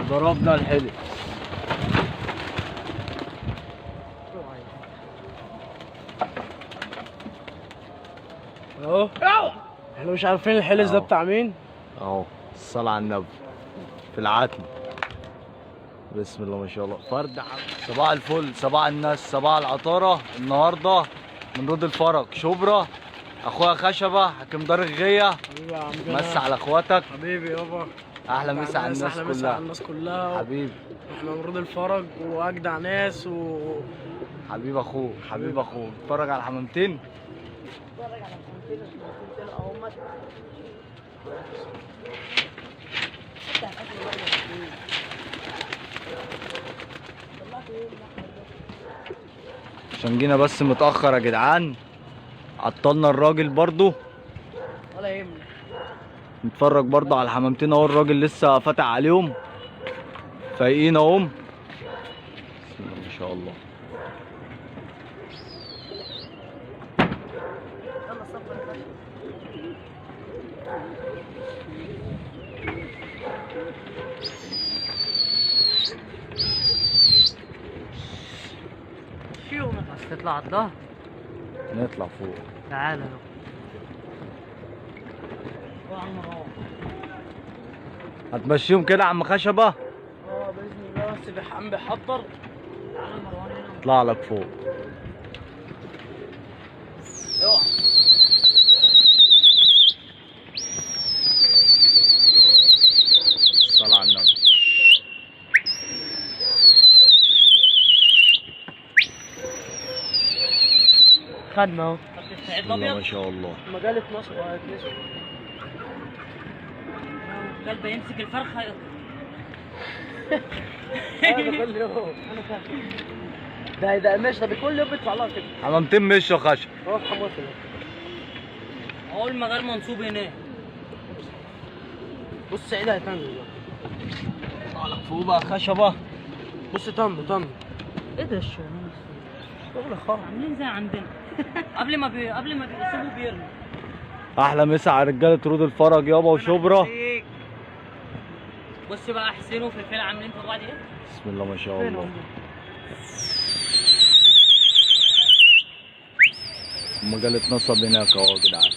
ضربنا الحلم. اهو احنا مش عارفين الحلز ده بتاع مين. اهو الصلاة على النبي في العتم. بسم الله ما شاء الله. فرد صباح الفل، صباح الناس، صباح العطارة. النهارده من رود الفرج شبرا، اخويا خشبة حكيم دار الغية. حبيبي يا عم مس على اخواتك. حبيبي يابا. احلى مسا على الناس احلى مسا على كلها الناس كلها. حبيبي. احنا من رود الفرج واجدع ناس حبيب اخوك، حبيب اخوك. اتفرج على الحمامتين. عشان جينا بس متأخر يا جدعان، عطلنا الراجل برضو. ولا يهمك. نتفرج برضو على الحمامتين اهو، الراجل لسه فاتح عليهم فايقين اهم. بسم الله ما شاء الله. يلا صبر يا باشا. شيلهم بس تطلع على الظهر. نطلع فوق. تعالى يا عم روح. هتمشيهم كده يا عم خشبة؟ اه باذن الله، بس عم بيحضر. تعالى مروان هنا. اطلع لك فوق. اوعى. الصلاة على النبي. خدنا اهو. بسم الله ما شاء الله. مجال 12 وهيتنسوا. كلب يمسك الفرخه انا كل يوم انا فاهم. ده ماشي، ده بكل يوم بيدفع لها كده. حمامتين مشوا خشب. هو في حموسه. اهو المجال منصوب هناك. بص سعيد هيتنزل. اطلع لك فوق بقى خشبة. بص طن ايه ده الشغل؟ شغل خالص. عاملين زي عندنا قبل ما بيسيبوا بيرموا. احلى مسا على رجالة رود الفرج يابا وشبرا. بص بقى حسين وفلفل عاملين في بعض ايه؟ بسم الله ما شاء الله. المجال اتنصب هناك اهو يا جدعان.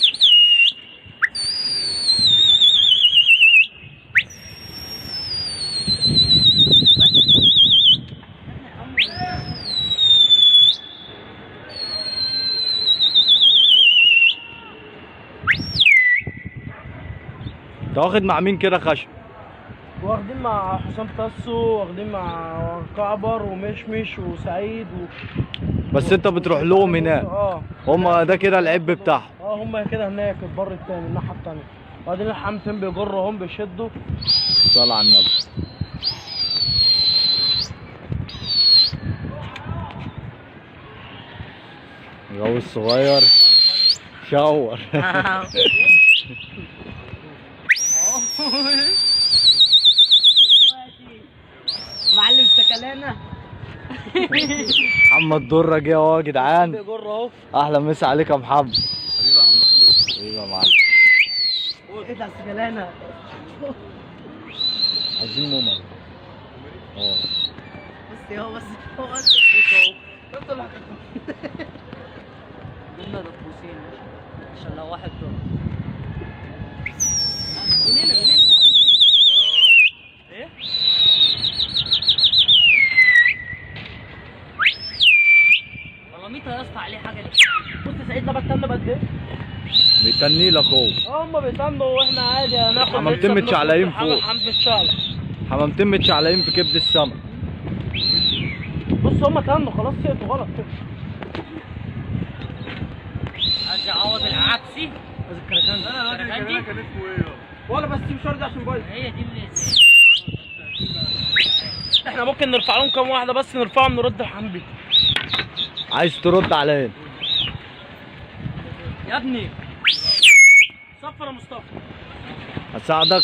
انت واخد مع مين كده خشب؟ واخدين مع حسام تاسو، واخدين مع كعبر ومشمش وسعيد بس انت بتروح لهم هناك. هما ده كده العب بتاعهم. هما كده هناك البر التاني الناحية التانية. وبعدين الحمامتين بيجروا هم بيشدوا. صلى على النبي. الجو الصغير شاور. معلم سكلانة. محمد درة جه اهو يا جدعان. بيجر اهو. احلى مسا عليك يا محمد. حبيبي يا عم. حبيبي يا معلم. ايه ده سكلانة؟ عايزين نمر. اه بس قلنا دبوسين عشان لو واحد دور. منين ايه؟ والله ميتا يا اسطى عليه حاجه دي. بص سعيد ده بستنى قد ايه؟ بيتني لك اهو. هم بيستنوا واحنا عادي هناخد. حمامتين متشعلقين فوق. حمام متشعلق. حمامتين متشعلقين في كبد السمك. بص هم كانوا خلاص سقطوا غلط كده. عايز اعوض العكسي. الكركان دي ولا بس مش شرط عشان بايظ. هي دي اللي احنا ممكن نرفع لهم كام واحده بس، نرفعهم نرد الحمام بيه. عايز ترد عليا؟ يا ابني صفر يا مصطفى. هساعدك.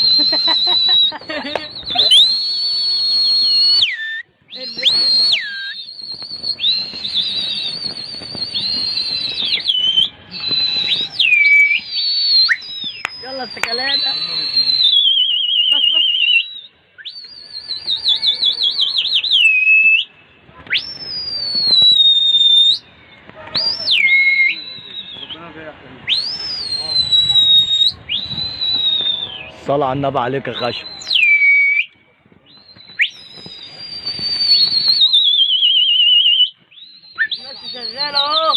يلا السكلانة. صلى على النبي عليك يا خشب. شغال اهو.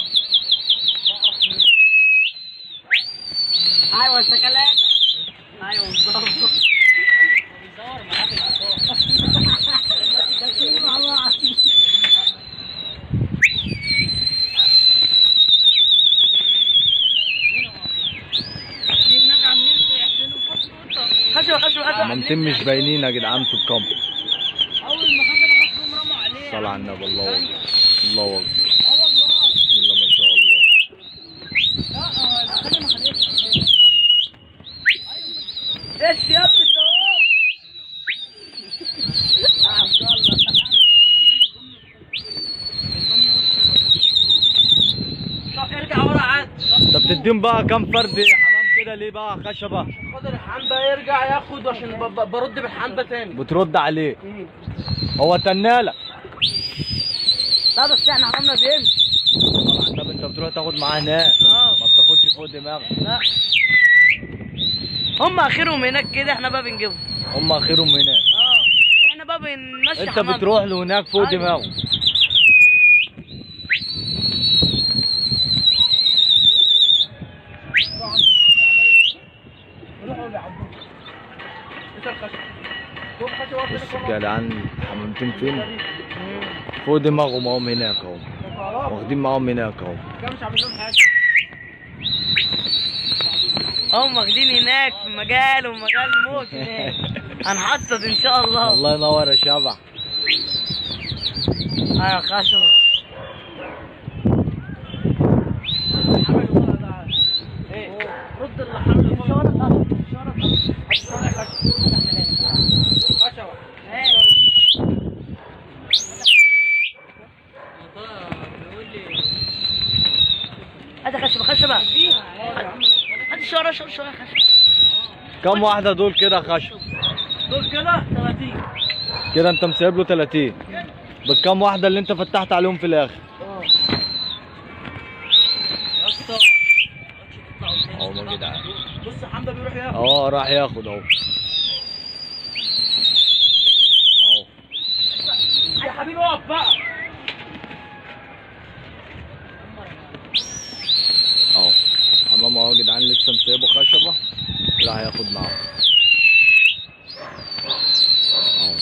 ايوه السكلات. ايوه بالظبط. بيصور معاك حمامتين مش باينين يا جدعان في الكامب. اول ما خدوا رموا عليه. صلى على النبي. الله اكبر. الله اكبر. والله. بسم الله ما شاء الله. لا الثاني ما خدتش. ايش يا ابني اهو. عبد الله. ارجع ورا عاد. انت بتديهم بقى كام فرد حمام كده ليه بقى خشبه؟ خد الحنبه يرجع ياخد عشان برد بالحنبه تاني. بترد عليه. هو تناله. لا بس احنا عملنا بيمشي. صلى على النبي. انت بتروح تاخد معاه هناك. ما بتاخدش فوق دماغك. لا هم اخرهم هناك كده، احنا بقى بنجيبهم. هم اخرهم هناك. احنا بقى بنمشي انت حمام. بتروح له هناك فوق أيوة. دماغه. بص يا جدعان حمامتين فين؟ فوق دماغهم اهم هناك اهو. واخدين معاهم هناك اهو. مش عامل لهم حاجه. هم واخدين هناك في مجال ومجال موت هناك. هنحصد ان شاء الله. الله ينور يا شبح. ايوه خشب. رد الحمل هات خشبه خشبه. هات شوره شوره شوره خشبه. كم واحدة دول كده خشب؟ دول كده 30. كده انت مسيب له 30. بالكم واحدة اللي انت فتحت عليهم في الاخر؟ اهو يا جدعان. بص حمده بيروح ياخد. اه راح ياخد اهو. اهو. يا حبيبي اقف بقى. اهو حمام اهو يا جدعان لسه مسيبه خشبة. راح ياخد معاه. اهو.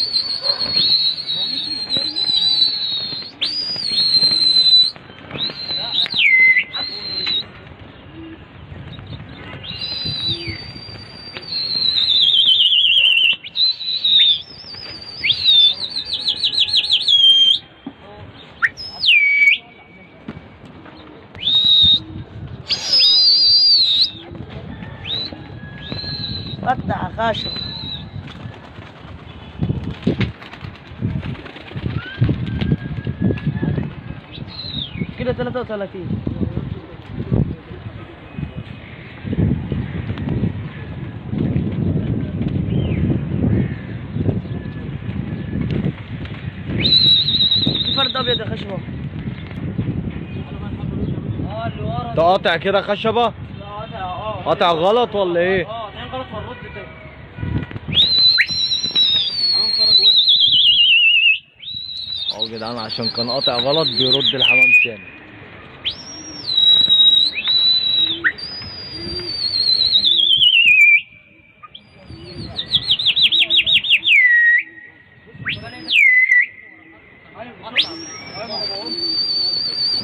فتح خشب. كده 33. في فرد ابيض يا خشبه. اللي ورا. انت قاطع كده خشبة؟ قاطع غلط ولا ايه؟ اتنين غلط هنرد تاني. اهو يا جدعان عشان كان قاطع غلط بيرد الحمام تاني.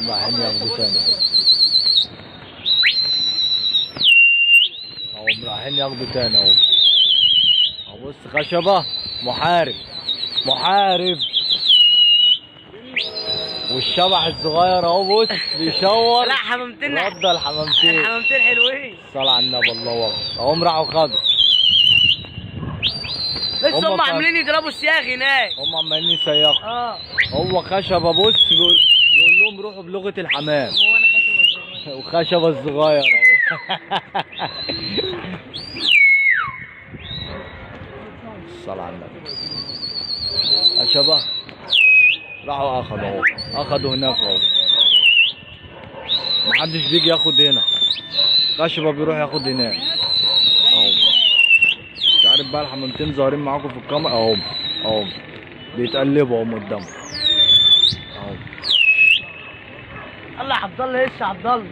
رايحين ياخدوا تاني. اهو رايحين ياخدوا تاني اهو. اهو بص خشبة محارب. محارب. والشبح الصغير اهو بص بيشور. لا حمامتين. رد الحمامتين. الحمامتين حلوين. صلى على النبي. الله اكبر. اهم راحوا خدوا. لسه هم عاملين يضربوا السياخ هناك. هم عمالين يسيخوا. هو خشبة بص بيقول لهم روحوا بلغة الحمام. هو انا خشبه. وخشبة الصغير اهو. الصلاة على النبي. خشبة راحوا اخدوا اهو. اخدوا هناك اهو. محدش بيجي ياخد هنا. خشبة بيروح ياخد هناك اهو. عارف بقى الحمامتين ظاهرين معاكم في الكاميرا اهم. اهم بيتقلبوا اهم قدامكم اهم. الله يا عبد الله، لسه عبد الله.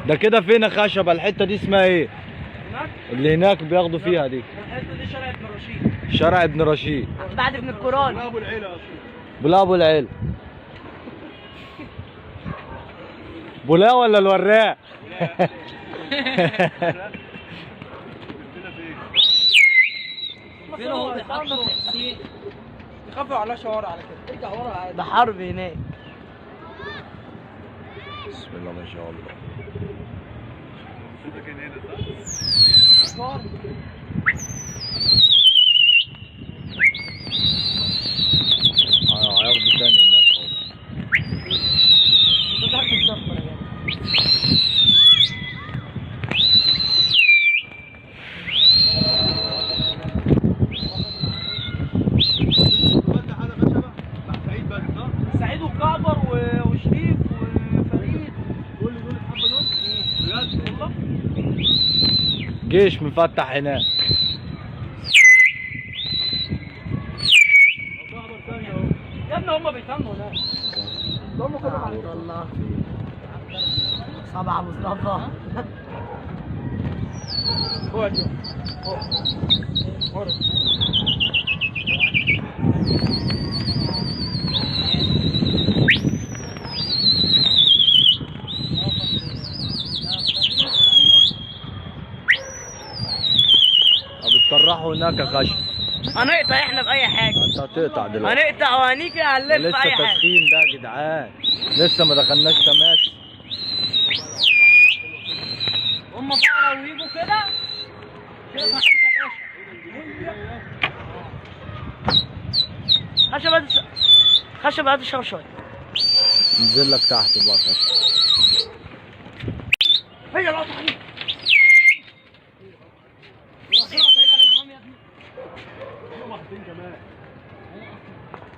ده كده فين خشبه؟ الحته دي اسمها ايه؟ هناك اللي هناك بياخدوا فيها دي؟ الحته دي شارع ابن رشيد. شارع ابن رشيد. بعد ابن القران. بلا ابو العيل. بلا ولا الوراق؟ فين هو بيحطوا في الحسين؟ يخافوا على شوارع على كده. ارجع ورا عادي. ده حرب هناك. بسم الله ما شاء الله. هياخدوا تاني هناك اهو. ده ضرب الضفر يا جدع. سعيد وكعبر وشريف وفريد. دول الحبه دول؟ بجد والله؟ جيش مفتح هناك. يا ابني هم بيتهموا هناك. هم كلهم عبد الله صبع مصطفى. هو جو هو بتطرحوا هناك يا خشب. هنقطع احنا بأي حاجة. انت هتقطع دلوقتي. هنقطع وهنيجي هنلف لسه أي حاجة. تسخين ده يا جدعان، لسه ما دخلناش تماس. هم بقى لو يجوا كده خشب هات خشب هات الشهر شوية. انزل لك تحت بقى خشب. هي القطع عليك.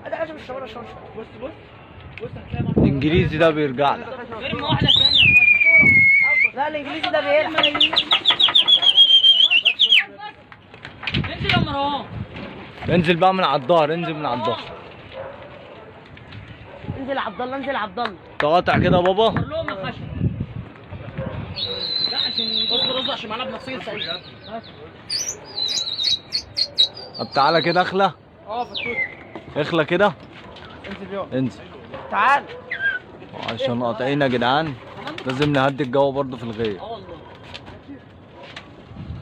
ده خشب الشوارع شوية. بص بص بص هتلاقي الانجليزي ده بيرجع لك. ارمي واحدة ثانية. لا الانجليزي ده بيلحق. انزل يا مروان. انزل بقى من على الظهر، انزل من على الظهر. انزل يا عبد الله، انزل يا عبد الله. تقاطع كده يا بابا. قول لهم يا خشب. لا عشان اصبر عشان معانا بنصير سعيد. طب تعالى كده اخلى. في التوت. اخلى كده. انزل يلا. انزل. تعال. عشان قاطعين يا جدعان لازم نهدي الجو برضه في الغيط. اه والله.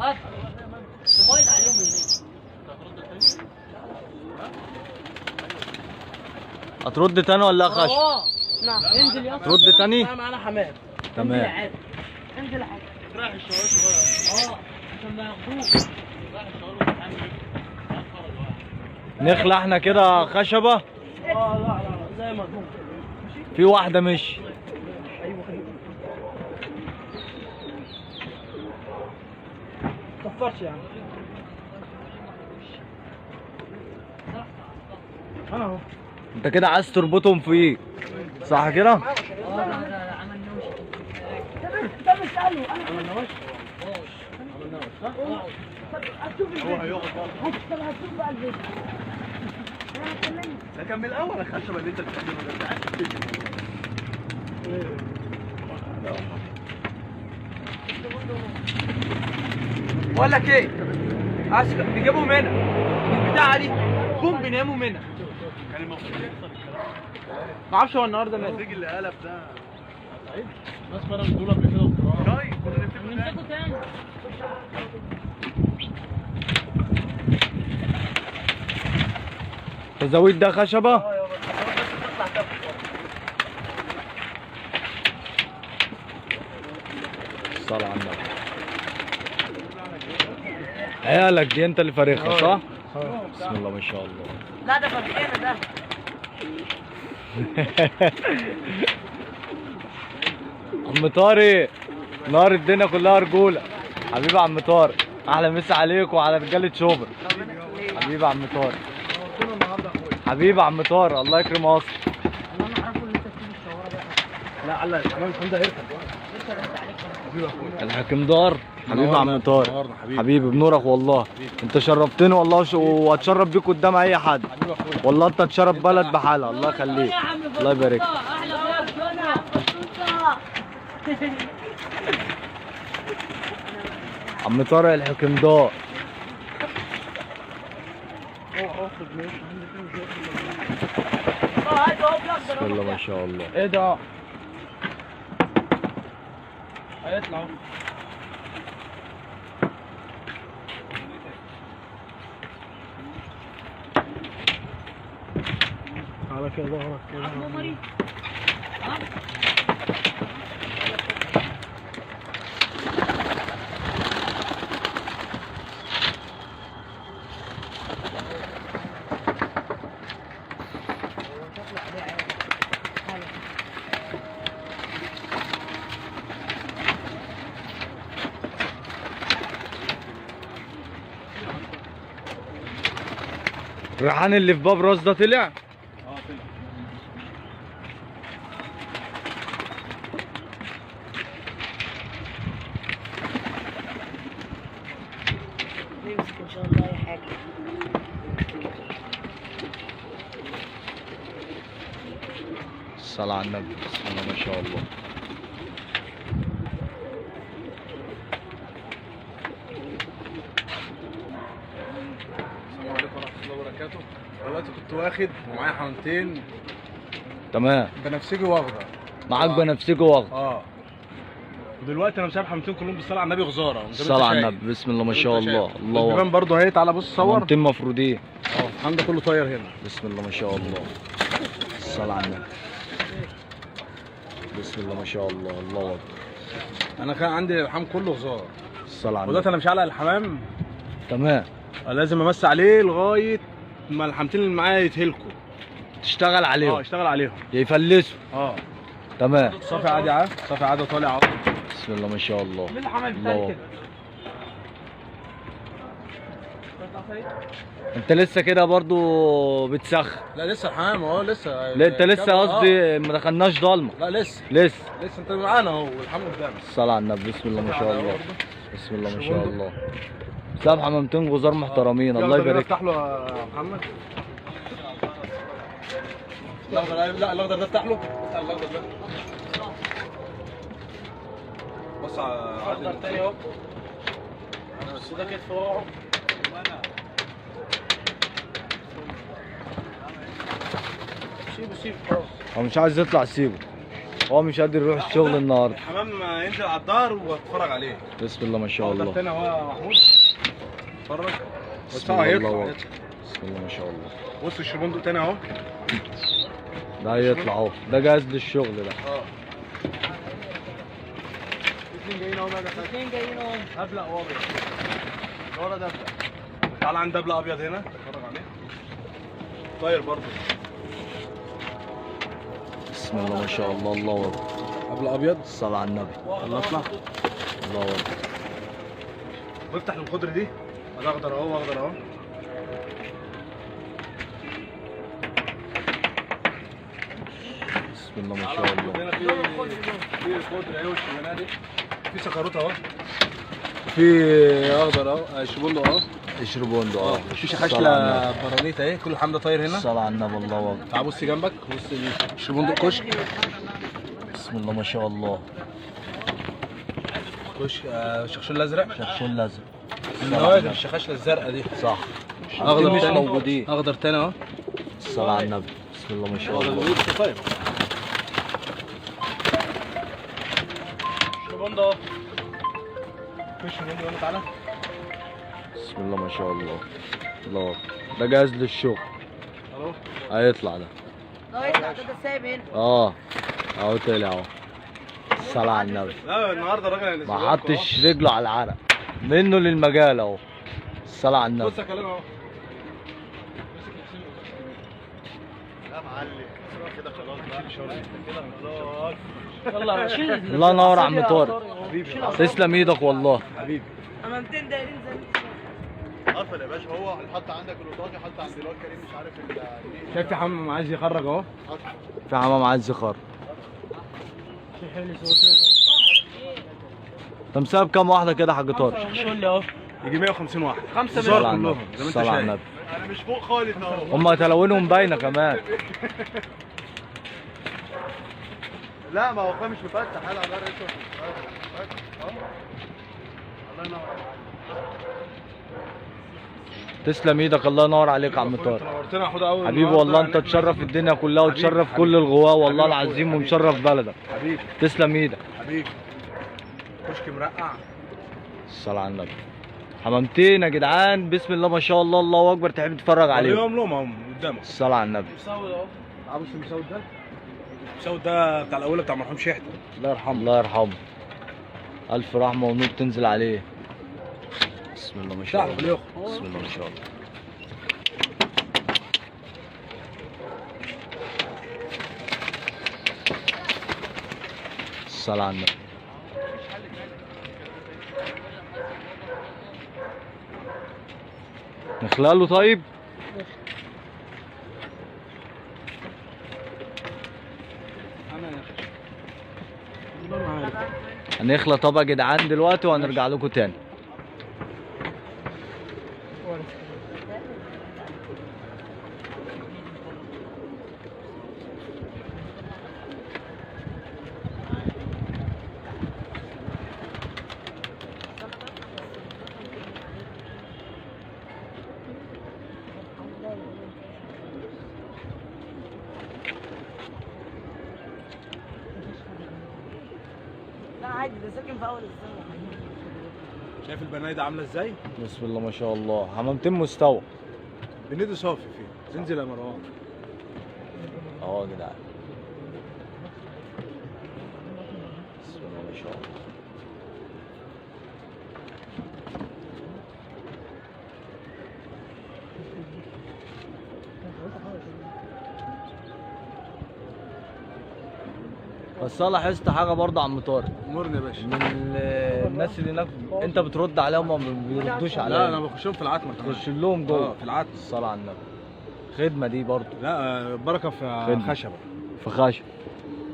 هات. تبايض عليهم هناك. هترد تاني ولا يا خشب؟ نعم انزل يا ترد تاني؟ معانا حمام. تمام. انزل يا حاج. رايح الشوارع صغيره. عشان ما ياخدوك. رايح الشوارع نخلع احنا كده خشبه. لا لا زي ما هو. في واحده مش. ايوه خليك. كفرش يعني. انا اهو. انت كده عايز تربطهم في ايه؟ صح كده؟ لا عملناش. ده مش قالوا عملناش. هتشوف هتشوف بقى الفيديو. ده كان من الاول الخشبه اللي انت بتستخدمها ده. بقول لك ايه؟ بيجيبوا منها البتاعه دي بوم بيناموا منها. كان المفروض يحصل الكلام. ما اعرفش هو النهارده مات. الزيج اللي قلب ده سعيد. ناس فرق دول قبل كده وبتاع. طيب كنا نمسكه تاني. الزاوية ده خشبه؟ الصلاة على النبي. عيالك دي انت اللي فارخها صح؟ بسم الله ما شاء الله. لا ده فرقنا ده. عم طارق نار الدنيا كلها رجوله. حبيبي عم طارق، احلى مسا عليك وعلى رجاله شوبر. حبيبي عم طارق. حبيبي عم طارق، الله يكرم مصر. لا على الحمام الحمد هيركب. الحكيم دار حبيبي يا عم طارق، نورنا حبيبي. حبيبي بنورك والله. انت شرفتني والله واتشرف بيك قدام اي حد حبيبي اخويا. والله. انت تشرف بلد بحالها. الله يخليك، الله يبارك. عم طارق الحكيم دار. بسم الله ما شاء الله. ايه ده؟ هيطلع. على كده ظهرك كده. الريحان اللي في باب راس ده طلع؟ اه طلع. نمسك ان شاء الله اي حاجه. الصلاة على النبي. بسم الله ما شاء الله. السلام عليكم ورحمة الله وبركاته. دلوقتي كنت واخد ومعايا حمامتين تمام. بنفسجي واخضر. معاك بنفسجي واخضر. اه. ودلوقتي انا مساب حمامتين كلهم بالصلاة على النبي غزارة. الصلاة على النبي. بسم الله ما شاء الله. الله البيبان اكبر. برضه اهي، تعالى بص صور. حمامتين مفرودين. اه الحمام ده كله طاير هنا. بسم الله ما شاء الله. الصلاة على النبي. بسم الله ما شاء الله. الله اكبر. انا كان عندي الحمام كله غزار. الصلاة على ودلوقتي النبي. انا مش علق الحمام، تمام. لازم امسي عليه لغايه ما الحمامتين اللي معايا يتهلكوا. تشتغل عليهم. اشتغل عليهم. يفلسوا. اه تمام. صافي عادي اهو، صافي عادي طالع اهو. بسم الله ما شاء الله. مين الحمام الله بتاعي أكبر. كده؟ انت لسه كده برضو بتسخن؟ لا لسه الحمام اهو لسه. لا انت لسه قصدي ما دخلناش ضلمه. لا لسه لسه. انت معانا اهو والحمام قدامك. الصلاة على النبي. بسم الله ما شاء الله. بسم الله ما شاء الله. ساب حمامتين غزار محترمين. الله يبارك. افتح له يا محمد. الاخضر، لا الاخضر ده افتح له. الاخضر ده بص على الاخضر تاني اهو. بس ده كتف اهو. سيبه خلاص. هو مش عايز يطلع سيبه. هو مش قادر يروح الشغل النهارده. الحمام ينزل على الدار واتفرج عليه. بسم الله ما شاء الاخضر الله. تاني اهو يا محمود. اتفرج. بسم الله. الله هيطلع. أكبر. بسم الله ما شاء الله. بص الشربندق تاني اهو. ده هيطلع اهو. ده جاهز للشغل ده. اه. الاثنين جايين اهو. الاثنين جايين اهو. ابلق وابيض. ورا ده ابلق. تعال عند ابلق ابيض هنا اتفرج عليه. طاير برضه. بسم الله ما شاء الله. الله اكبر. ابلق ابيض. الصلاة على النبي. الله اطلع. الله اكبر. وافتح الخضر دي. ده اخضر اهو واخضر اهو. بسم الله ما شاء الله. هنا في الخضر اهي والشماليه دي. في سكروت اهو. في اخضر اهو. الشبندق اهو. اشربوا اه. في شخاشله برانيت اهي. كل الحمام ده طاير هنا. الصلاة على النبي. الله اكبر. تعال بص جنبك. بص الشبندق كشك. بسم الله ما شاء الله. كشك شخشول الازرق. شخشول لازم. النوادر الشخاشله الزرقاء دي. صح. اخضر مش تاني. موجودين. اخضر تاني اهو. الصلاة على النبي. بسم الله ما شاء الله. طيب. شبندق اهو. في شبندق هنا تعالى. بسم الله ما شاء الله. الله اكبر. ده جاهز للشغل. اهو. هيطلع ده. ده يطلع ده سايب هنا. اه اهو طلع اهو. الصلاة على النبي. لا النهارده الراجل ما حطش رجله على العرق منه للمجال اهو. الصلاة على النبي. بص يا كلام اهو. لا معلم كده خلاص بقى كده خلاص. يلا شيل. الله ينور يا عم طارق. تسلم ايدك والله. حبيبي. حمامتين دايرين زي قفل يا باشا. هو حط عندك الاوضاجي، حط عند الواد كريم مش عارف شايف في حمام عايز يخرج اهو. في حمام عايز يخر. انت مساب كام واحده كده يا حاج طارق؟ قول لي اهو يجي 150 واحد 5 صلى مليون على النبي زي ما انت صلى على شايف. النبي. انا مش فوق خالص اهو. هم تلونهم باينه كمان. لا ما هو اخويا مش مفتح، هلا على الرئيس الله ينور عليك. تسلم ايدك، الله ينور عليك يا عم طارق. نورتنا يا حوده قوي حبيبي والله انت تشرف الدنيا كلها وتشرف كل الغواة والله العظيم ومشرف بلدك. حبيبي تسلم ايدك. حبيبي كشك مرقع. الصلاة على النبي. حمامتين يا جدعان بسم الله ما شاء الله، الله اكبر، تحب تتفرج عليهم. اليوم لهم اهم قدامك. الصلاة على النبي. مسود اهو. عبس المسود ده، المسود ده بتاع الاولى بتاع مرحوم شحته. الله يرحمه الله يرحمه. الف رحمه ونور تنزل عليه. بسم الله ما شاء الله. بسم الله ما شاء الله. الصلاة على النبي. نخلقله طيب. هنخلى طب يا جدعان دلوقتي وهنرجع لكم تاني. لا عادي ده ساكن في اول السنه. شايف البنايه عامله ازاي؟ بسم الله ما شاء الله. حمامتين مستوى. بنيدي صافي فيه، انزل يا مروان. اه يا جدعان. بسم الله ما شاء الله. بس انا لاحظت حاجه برضه يا عم طارق، امرني يا باشا. من الناس اللي هناك انت بترد عليهم وما بيردوش لا عليا. انا بخشهم في العتمه كمان. تخش لهم جوه في العتمه. الصلاة على النبي. خدمه دي برضه. لا بركه في خدمة. خشبه. في خشب.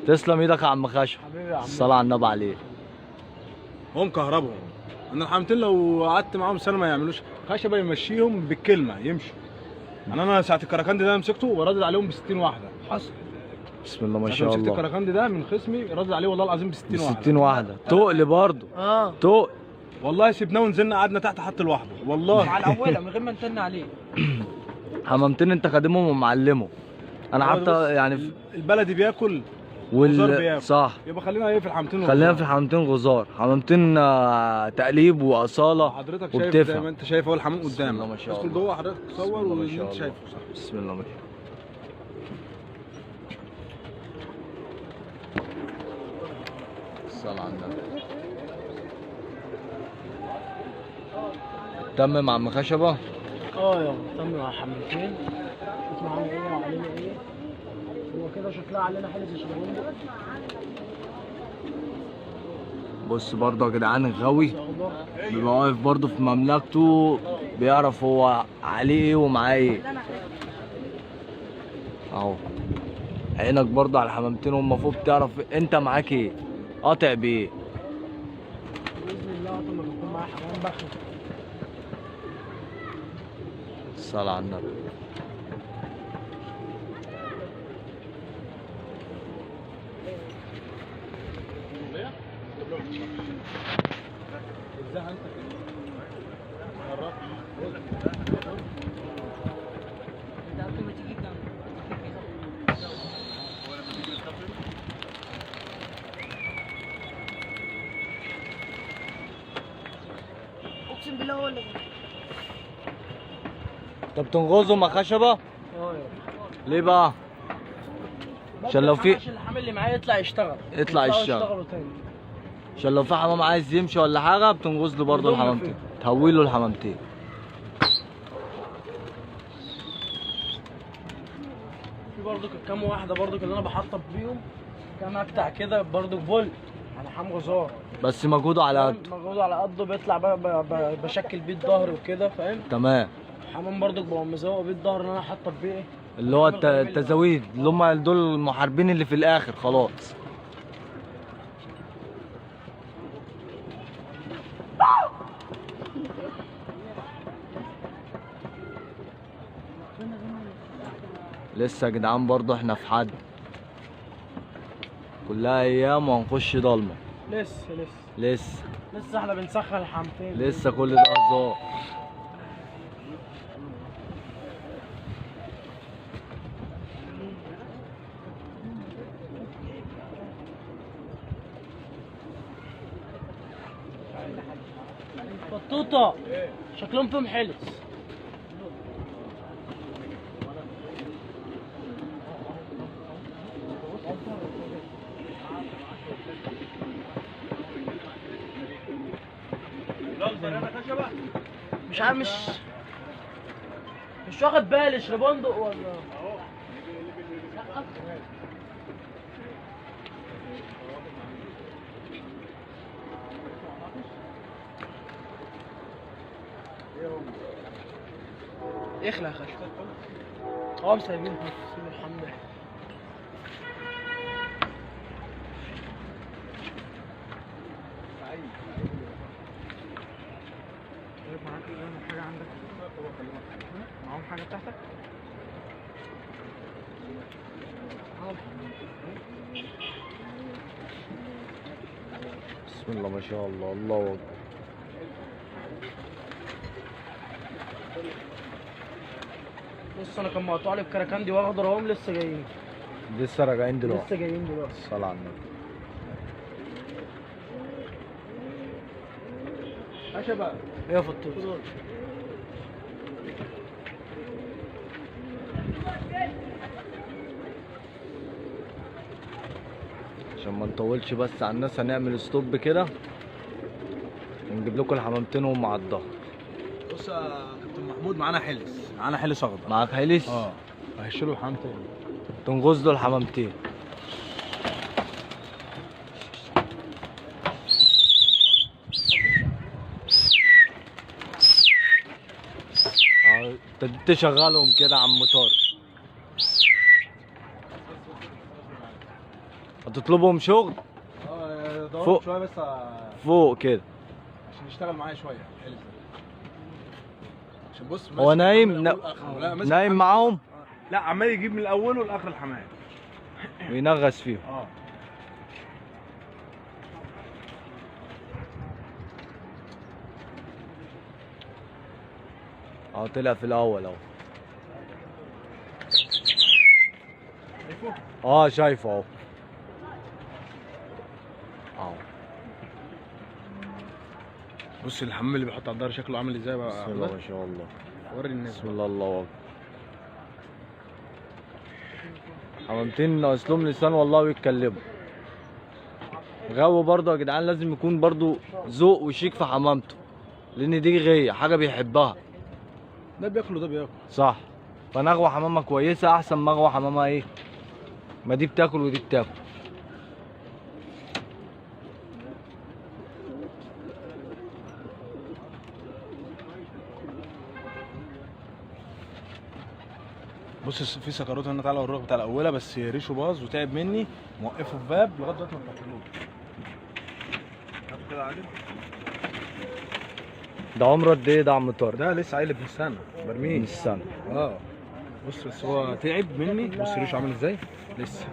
تسلم ايدك يا عم خشب. حبيبي يا عم. الصلاة على النبي عليه. هم كهربهم. انا الحمامتين لو قعدت معاهم سنه ما يعملوش خشبه، يمشيهم بالكلمه يمشوا. يعني انا ساعه الكراكندي ده مسكته وردد عليهم ب 60 واحده. حصل. بسم الله ما ساعة شاء مسكت الله. الكراكندي ده من خصمي ردد عليه والله العظيم ب 60 واحده. 60 واحده تقل برضه. تقل. والله سيبناه ونزلنا قعدنا تحت حط لوحده والله. على الاولى من غير ما نتن عليه. حمامتين انت خادمهم ومعلمهم. انا هو ده حتى بص، يعني البلدي بياكل غزار بياكل. صح. يبقى خلينا ايه في الحمامتين خلينا في حمامتين غزار، حمامتين تقليب واصاله. حضرتك شايف وبتفهم. زي ما انت شايف اهو الحمام بسم الله قدامك. ما شاء ادخل الله. جوه حضرتك بسم تصور الله ما واللي شاء انت الله. شايفه صح. بسم الله ما شاء الله. الصلاة على النبي. تمم عم خشبه. يابا تم مع حمامتين. شوف معاهم ايه وعلينا ايه. هو كده شكلها علينا حلو زي شغلهم. بص برضه يا جدعان الغاوي بيبقى واقف برضه في مملكته، بيعرف هو عليه ايه ومعاه ايه. اهو عينك برضه على الحمامتين وهم فوق، بتعرف انت معاك ايه، قاطع بايه. باذن الله وقت ما بيكون معايا حمام بخل. الصلاة على النبي. اقسم بالله هو اللي انت بتنغزهم يا خشبه؟ يابا. ليه بقى؟ عشان لو في عشان الحمام اللي معايا يطلع يشتغل. يطلع يطلعوا يشتغل. يشتغلوا تاني. عشان لو في حمام عايز يمشي ولا حاجه بتنغز له برضه يضم الحمامتين، فيه. تهوي له الحمامتين. في برضه كام واحده برضه اللي انا بحطب بيهم كام اكتع كده برضه فول على حمام غزار. بس مجهوده على قد. مجهود على قده بيطلع بقى بشكل بيه الظهر وكده فاهم. تمام. حمام برضه ببقى مزوق بيه الظهر ان انا احطب بيه ايه. اللي هو التزاويد اللي هم دول المحاربين اللي في الاخر خلاص. لسه يا جدعان برضه احنا في حد، كلها ايام وهنخش ضلمه. لسه احنا بنسخن الحمتين. لسه كل ده هزار. بطوطه شكلهم فيهم حلس. مش عارف، مش واخد بالي شربندق ولا اخلع خشب. هم سايبين الحمد لله. معاك حاجة عندك؟ معاهم حاجة بتاعتك؟ بسم الله ما شاء الله، الله اكبر. بص انا كان مقطوع لي الكراكندي واخضر اهم لسه جايين. لسه راجعين دلوقتي. لسه جايين دلوقتي. الصلاة على النبي. ماشي بقى. ايه يا فطوط؟ عشان ما نطولش بس على الناس هنعمل ستوب كده ونجيب لكم الحمامتين وهم على الظهر. بص يا كابتن محمود، معانا حلس اخضر. معاك حلس؟ ههش له الحمامتين. تنغز له الحمامتين. تشغلهم كده عم طارق. هتطلبهم شغل؟ فوق شويه بس فوق كده عشان يشتغل معايا شويه الحلس ده. عشان بص هو نايم نايم معاهم؟ لا، عمال يجيب من الاول والاخر الحمام وينغص فيهم. طلع في الاول اهو. شايفه اهو. بص الحمام اللي بيحط على الظهر شكله عامل ازاي بقى. بسم الله ما شاء الله. وري الناس. بسم الله، الله اكبر. حمامتين ناقص لهم لسان والله ويتكلموا. غاوي برضه يا جدعان لازم يكون برضه ذوق وشيك في حمامته، لان دي غيه حاجه بيحبها. ده بياكل وده بياكل. صح. فنغوى حمامه كويسه احسن ما اغوى حمامه ايه، ما دي بتاكل ودي بتاكل. بص في سكروت هنا طالع الرغ بتاع الاولى، بس ريشه باظ وتعب مني، موقفه في باب لغايه دلوقتي ما فتحتلوش. كده عادل. ده عمره قد ايه ده يا عم طارق؟ ده لسه عيل ابن سنه برميل. من السنه. بص بس هو تعب مني. بص ريشه عامل ازاي لسه.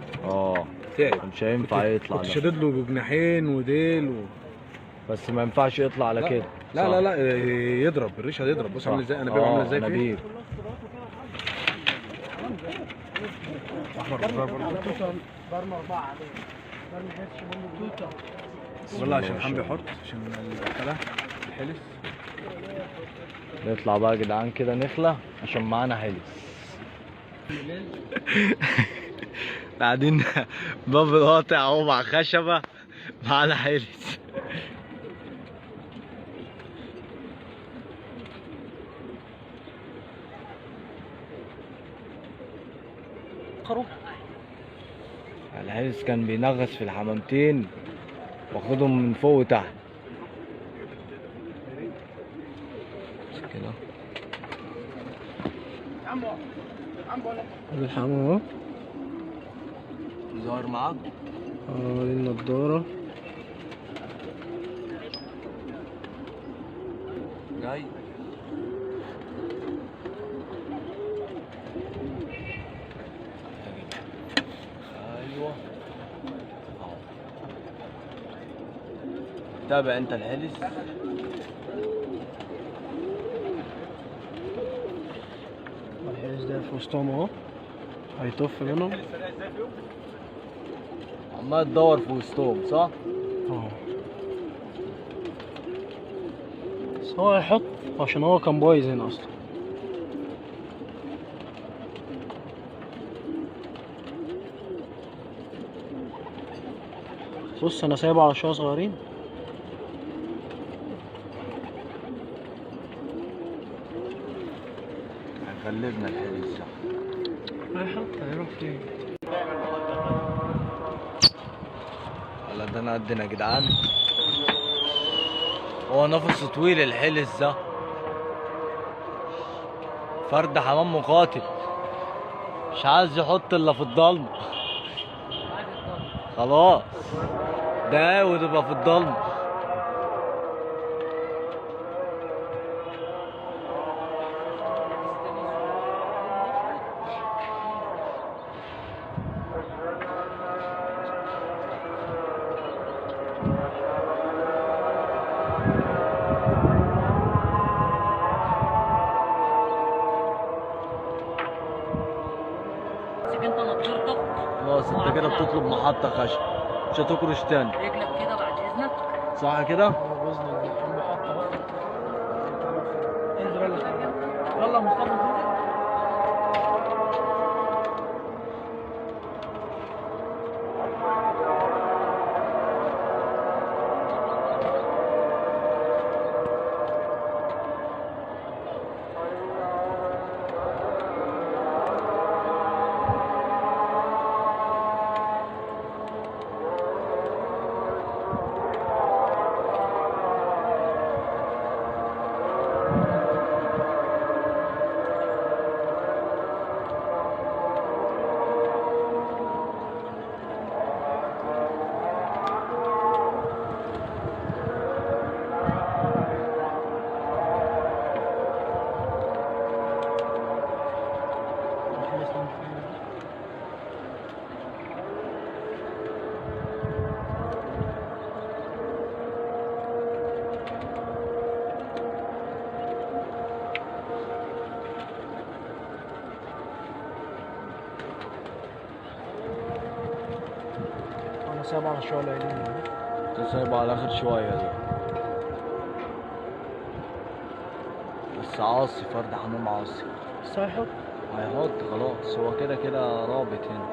تعب. مش هينفع يطلع. كنت شادد له بجناحين وديل بس ما ينفعش يطلع على كده. لا يضرب الريشه هيضرب. بص عامل ازاي، انا بيبقى عامل ازاي فيه. احمر برضه برمى 4 عليه. برمى حس منه توته. والله عشان حمدي بيحط عشان الكلام الحلس. نطلع بقى يا جدعان كده نخلع عشان معانا حلس. قاعدين باب القاطع اهو مع خشبه، معانا حلس. خروف. الحارس كان بينغص في الحمامتين واخدهم من فوق وتحت كده. عم بقول لك الحمام اهو ظهر معاك. دي النضاره جاي. تابع انت الحلس. الحارس ده في وسطهم اهو، هيطف منهم. عمال تدور في وسطهم صح؟ اه بس هو هيحط عشان هو كان بايظ هنا اصلا. بص انا سايبه على شويه صغيرين. هيغلبنا الحلس ده. هيروح فين؟ ولا ده انا قدنا يا جدعان. هو نفسه طويل الحلس ده. فرد حمام مقاتل مش عايز يحط الا في الضلمه. خلاص ده وتبقى في الضلمه. انت نطرتك خلاص انت كده بتطلب محطه خشب مش هتكرش تاني رجلك كده بعد اذنك. صح كده؟ باذن الله المحطه بقى. انزل يلا مصطفى انزل. انا سايبه على شويه قليلين. انت سايبه على اخر شويه ده. بس عاصي فرد حمام عاصي. بس هيحط. هيحط خلاص هو كده كده رابط هنا.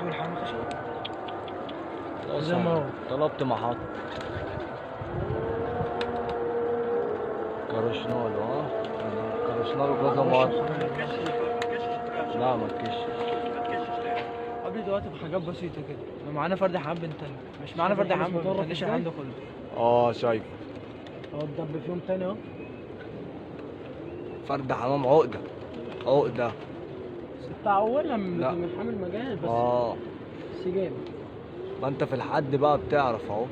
دول حمام خشب. خلاص زي ما هو. طلبت محط. كرشنال اه كرشنال وجوزة مار. لا ما تكش. قبل دلوقتي بحاجات بسيطه كده. لو معانا فرد حمام بنتني، مش معانا فرد حمام ما بنتنيش الحمام ده كله. اه شايف. هو اتدب فيهم تاني اهو. فرد حمام عقدة. عقدة. بس بتاع اولها لا. من حامل مجال بس. اه بس جامد. ما انت في الحد بقى بتعرف اهو.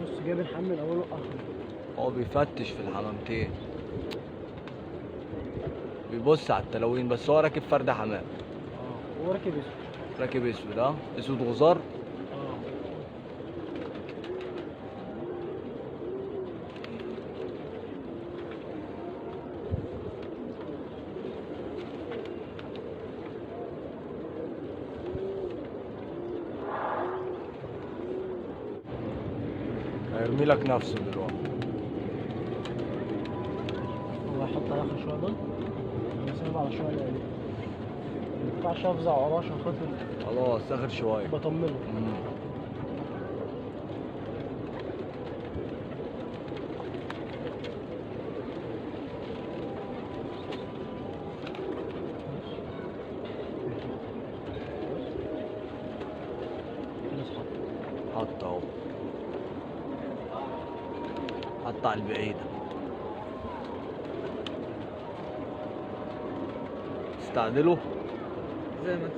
بص جايب الحمام من اوله لاخره. هو بيفتش في الحمامتين. بيبص على التلاوين بس هو راكب فرد حمام. اه هو راكب اسود. راكب اسود اه اسود غزار. اه هيرمي لك نفسه دلوقتي. هو هيحط على اخر شويه دول. انا سايبه على شويه قليلين. ما ينفعش افزع وراه عشان خاطر خلاص اخر شويه. بطمنه. حط اهو. حط على البعيدة. استعدله. زي ما انت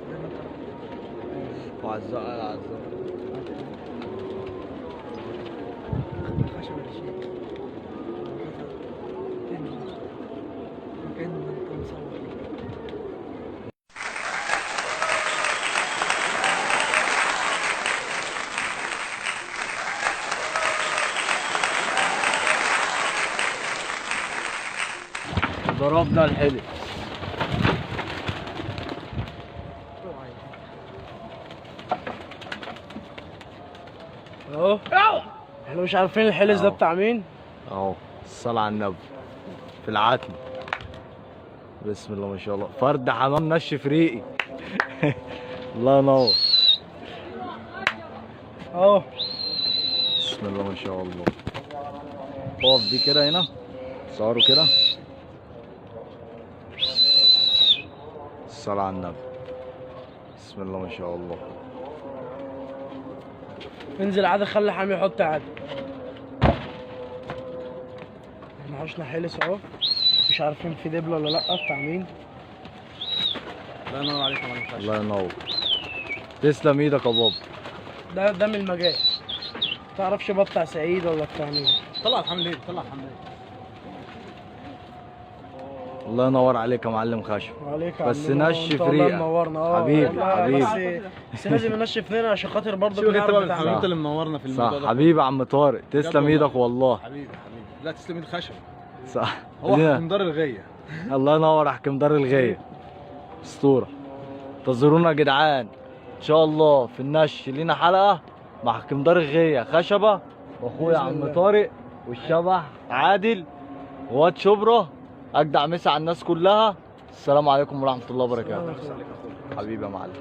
وعزاء العزاء. ضربنا الحلف. اهو احنا مش عارفين الحلز ده بتاع مين. اهو الصلاة على النبي في العتم. بسم الله ما شاء الله. فرد حمام نشف ريقي. الله ينور. اهو بسم الله ما شاء الله. اقف دي كده هنا، صوروا كده. الصلاة على النبي. بسم الله ما شاء الله. انزل عادي، خلي حامي يحط عادي. احنا عشنا حلس اهو، مش عارفين في دبل ولا لا بتاع مين. الله ينور عليك يا معلم. الله ينور. تسلم ايدك يا بابا. ده من المجال. متعرفش بقى بتاع سعيد ولا بتاع مين. طلع الحملين، طلع الحملين. الله ينور عليك يا معلم خشب. وعليك يا بس عمنا، نشف انت والله ريقك. منورنا. حبيبي، والله حبيبي. بس لازم ننشف هنا عشان خاطر برضه شوف انت بقى بتاع بالحمام، مين. انت اللي منورنا في الموضوع صح ده. حبيبي يا عم طارق، تسلم بجد ايدك والله. حبيبي. لا تسلم ايد خشب. صح. هو دينا. حكم دار الغيه. الله ينور. حكم دار الغية اسطورة. انتظرونا يا جدعان ان شاء الله في النش لينا حلقة مع حكم دار الغية خشبة واخويا بإذن عم الله. طارق والشبح عادل وواد شبرا. اجدع مسا على الناس كلها. السلام عليكم ورحمة الله وبركاته. حبيبي يا معلم.